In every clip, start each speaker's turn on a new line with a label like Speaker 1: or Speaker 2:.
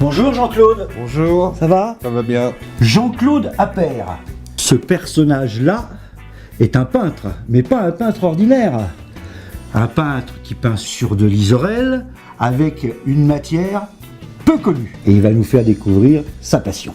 Speaker 1: Bonjour Jean-Claude.
Speaker 2: Bonjour.
Speaker 1: Ça va?
Speaker 2: Ça va bien.
Speaker 1: Jean-Claude Appert. Ce personnage-là est un peintre, mais pas un peintre ordinaire. Un peintre qui peint sur de l'isorel avec une matière peu connue. Et il va nous faire découvrir sa passion.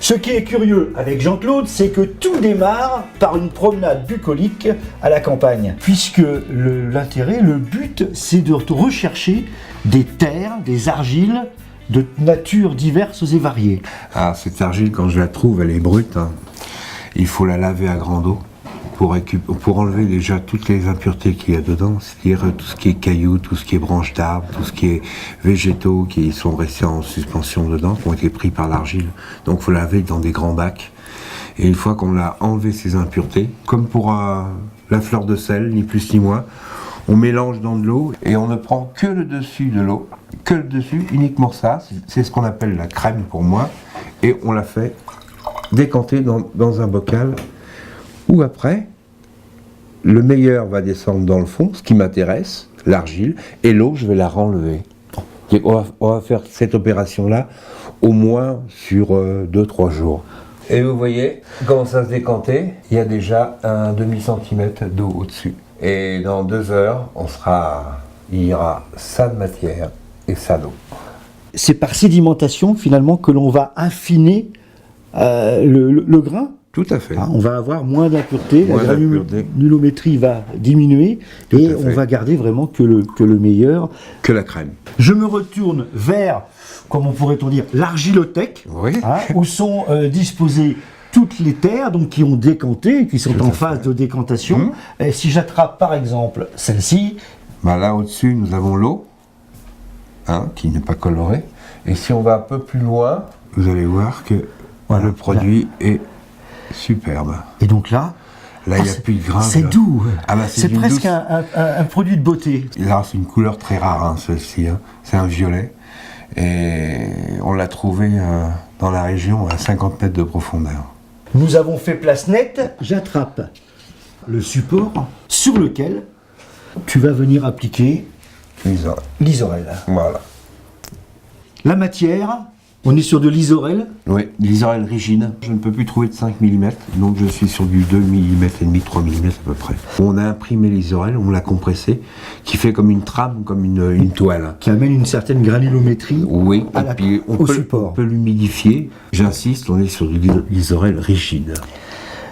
Speaker 1: Ce qui est curieux avec Jean-Claude, c'est que tout démarre par une promenade bucolique à la campagne. Puisque l'intérêt, le but, c'est de rechercher des terres, des argiles, de natures diverses et variées.
Speaker 2: Ah, cette argile, quand je la trouve, elle est brute. Hein. Il faut la laver à grande eau pour enlever déjà toutes les impuretés qu'il y a dedans, c'est-à-dire tout ce qui est cailloux, tout ce qui est branches d'arbres, tout ce qui est végétaux qui sont restés en suspension dedans, qui ont été pris par l'argile. Donc il faut laver dans des grands bacs. Et une fois qu'on a enlevé ces impuretés, comme pour la fleur de sel, ni plus ni moins, on mélange dans de l'eau et on ne prend que le dessus de l'eau, que le dessus, uniquement ça. C'est ce qu'on appelle la crème pour moi. Et on la fait décanter dans un bocal où après, le meilleur va descendre dans le fond, ce qui m'intéresse, l'argile, et l'eau, je vais la renlever. On va faire cette opération-là au moins sur 2-3 jours. Et vous voyez, comment ça se décanter, il y a déjà un demi-centimètre d'eau au-dessus. Et dans 2 heures, il y aura ça de matière et ça d'eau.
Speaker 1: C'est par sédimentation finalement que l'on va affiner le grain.
Speaker 2: Tout à fait.
Speaker 1: On va avoir moins d'impuretés, la granulométrie va diminuer et on va garder vraiment que le meilleur.
Speaker 2: Que la crème.
Speaker 1: Je me retourne vers, comment pourrait-on dire, l'argilothèque,
Speaker 2: oui.
Speaker 1: Où sont disposées toutes les terres donc, qui ont décanté, qui sont en phase de décantation. Et si j'attrape par exemple celle-ci.
Speaker 2: Là au-dessus, nous avons l'eau, qui n'est pas colorée. Et si on va un peu plus loin, vous allez voir que le produit est superbe.
Speaker 1: Et donc là,
Speaker 2: il n'y a plus de grain.
Speaker 1: C'est doux. C'est presque
Speaker 2: douce...
Speaker 1: un produit de beauté.
Speaker 2: Là, c'est une couleur très rare, celle-ci. C'est un violet. Et on l'a trouvé dans la région à 50 mètres de profondeur.
Speaker 1: Nous avons fait place nette. J'attrape le support sur lequel tu vas venir appliquer l'isorel.
Speaker 2: Voilà.
Speaker 1: La matière, on est sur de l'isorel.
Speaker 2: Oui, l'isorel rigide. Je ne peux plus trouver de 5 mm, donc je suis sur du 2 mm et demi, 3 mm à peu près. On a imprimé l'isorel, on l'a compressé, qui fait comme une trame, comme une toile.
Speaker 1: Qui amène une certaine granulométrie
Speaker 2: au support. On peut l'humidifier. J'insiste, on est sur de l'isorel rigide.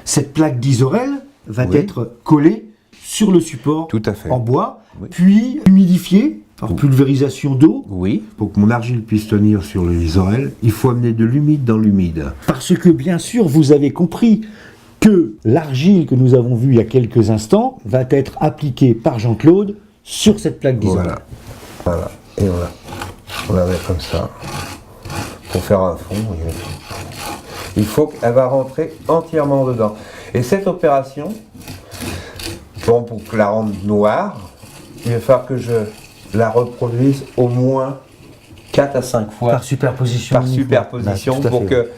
Speaker 1: Cette plaque d'isorel va être collée sur le support en bois, puis humidifiée par pulvérisation d'eau.
Speaker 2: Oui, pour que mon argile puisse tenir sur l'isorel, il faut amener de l'humide dans l'humide.
Speaker 1: Parce que bien sûr, vous avez compris que l'argile que nous avons vue il y a quelques instants va être appliquée par Jean-Claude sur cette plaque d'isorel.
Speaker 2: Voilà, et voilà. On la met comme ça, pour faire un fond. Il faut qu'elle va rentrer entièrement dedans. Et cette opération, pour la rendre noire, il va falloir que je la reproduise au moins 4 à 5 fois.
Speaker 1: Par superposition.
Speaker 2: Par superposition, pour que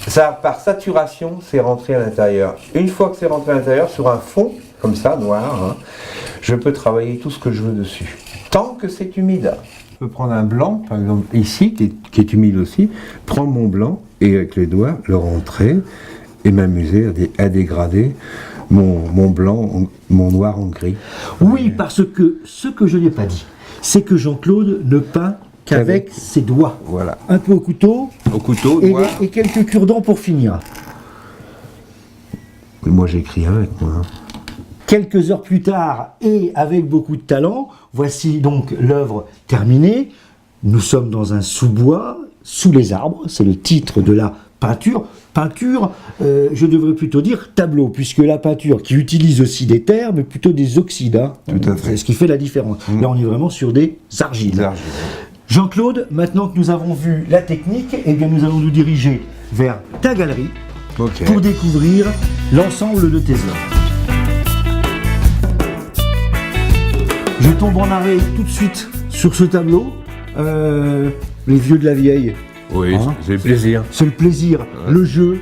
Speaker 2: ça, par saturation, c'est rentré à l'intérieur. Une fois que c'est rentré à l'intérieur, sur un fond, comme ça, noir, je peux travailler tout ce que je veux dessus. Tant que c'est humide. Je peux prendre un blanc, par exemple, ici, qui est humide aussi, prendre mon blanc et avec les doigts, le rentrer et m'amuser à dégrader mon blanc, mon noir en gris.
Speaker 1: Oui, parce que ce que je n'ai pas dit, c'est que Jean-Claude ne peint qu'avec ses doigts.
Speaker 2: Voilà.
Speaker 1: Un peu au couteau. Et quelques cure-dents pour finir.
Speaker 2: Moi j'écris avec moi.
Speaker 1: Quelques heures plus tard, et avec beaucoup de talent, voici donc l'œuvre terminée. Nous sommes dans un sous-bois, sous les arbres, c'est le titre de la peinture. Peinture, je devrais plutôt dire tableau, puisque la peinture qui utilise aussi des terres, mais plutôt des oxydes.
Speaker 2: Tout à fait.
Speaker 1: C'est ce qui fait la différence. Là, on est vraiment sur des argiles. Jean-Claude, maintenant que nous avons vu la technique, eh bien, nous allons nous diriger vers ta galerie pour découvrir l'ensemble de tes œuvres. Je tombe en arrêt tout de suite sur ce tableau, Les vieux de la vieille.
Speaker 2: Oui, c'est le plaisir.
Speaker 1: C'est le plaisir, le jeu,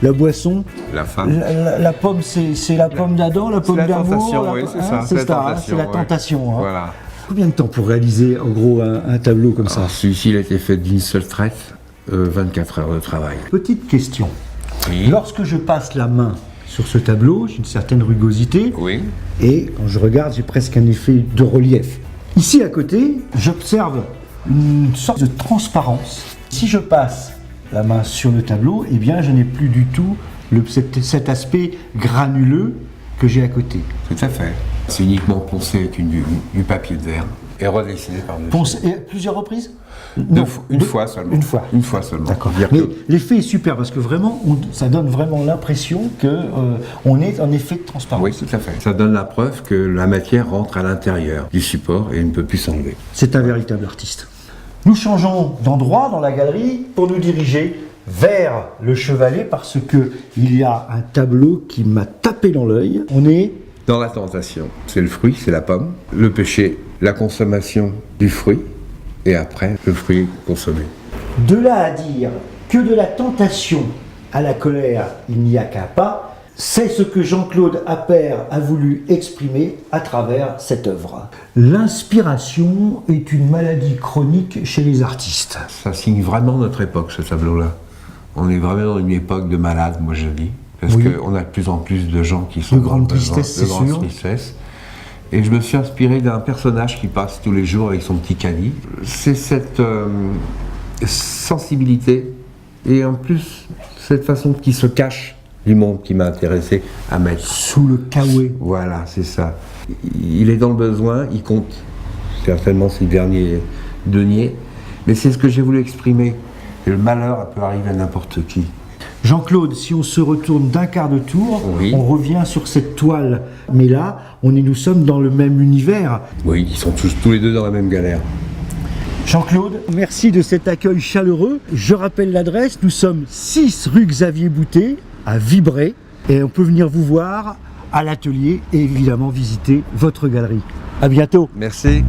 Speaker 1: la boisson.
Speaker 2: La femme.
Speaker 1: La pomme, c'est la pomme d'Adam, la pomme d'amour.
Speaker 2: Oui, c'est ça.
Speaker 1: C'est la tentation.
Speaker 2: Voilà.
Speaker 1: Combien de temps pour réaliser en gros un tableau comme ça?
Speaker 2: Alors, celui-ci, il a été fait d'une seule traite, 24 heures de travail.
Speaker 1: Petite question.
Speaker 2: Oui.
Speaker 1: Lorsque je passe la main sur ce tableau, j'ai une certaine rugosité.
Speaker 2: Oui.
Speaker 1: Et quand je regarde, j'ai presque un effet de relief. Ici à côté, j'observe une sorte de transparence. Si je passe la main sur le tableau, eh bien je n'ai plus du tout cet aspect granuleux que j'ai à côté.
Speaker 2: Tout à fait. C'est uniquement poncé avec du papier de verre et redessiné par-dessus.
Speaker 1: Ponce, et plusieurs reprises?
Speaker 2: Une fois seulement.
Speaker 1: Une fois.
Speaker 2: Une fois seulement.
Speaker 1: D'accord.
Speaker 2: Dire
Speaker 1: Mais
Speaker 2: que-
Speaker 1: l'effet est super parce que vraiment, ça donne vraiment l'impression qu'on est en effet de transparence.
Speaker 2: Oui, tout à fait. Ça donne la preuve que la matière rentre à l'intérieur du support et ne peut plus s'enlever.
Speaker 1: C'est un véritable artiste. Nous changeons d'endroit dans la galerie pour nous diriger vers le chevalet parce que il y a un tableau qui m'a tapé dans l'œil. On est
Speaker 2: Dans la tentation, c'est le fruit, c'est la pomme. Le péché, la consommation du fruit. Et après, le fruit consommé.
Speaker 1: de là à dire que de la tentation à la colère, il n'y a qu'un pas. C'est ce que Jean-Claude Appert a voulu exprimer à travers cette œuvre. L'inspiration est une maladie chronique chez les artistes.
Speaker 2: Ça signe vraiment notre époque, ce tableau-là. On est vraiment dans une époque de malades, moi je dis. Parce
Speaker 1: Oui.
Speaker 2: qu'on a de plus en plus de gens qui sont
Speaker 1: De
Speaker 2: dans
Speaker 1: grande
Speaker 2: le besoin,
Speaker 1: tristesse,
Speaker 2: de
Speaker 1: c'est
Speaker 2: grande
Speaker 1: sûr.
Speaker 2: tristesse. Et je me suis inspiré d'un personnage qui passe tous les jours avec son petit caddie. C'est cette sensibilité et en plus cette façon qui se cache du monde qui m'a intéressé à mettre.
Speaker 1: Sous le kawaii.
Speaker 2: Voilà, c'est ça. Il est dans le besoin, il compte certainement ses derniers deniers, mais c'est ce que j'ai voulu exprimer. Et le malheur peut arriver à n'importe qui.
Speaker 1: Jean-Claude, si on se retourne d'un quart de tour,
Speaker 2: Oui.
Speaker 1: on revient sur cette toile. Mais là, nous sommes dans le même univers.
Speaker 2: Oui, ils sont tous les deux dans la même galère.
Speaker 1: Jean-Claude, merci de cet accueil chaleureux. Je rappelle l'adresse, nous sommes 6 rue Xavier Boutet, à Vibré. Et on peut venir vous voir à l'atelier et évidemment visiter votre galerie. À bientôt.
Speaker 2: Merci.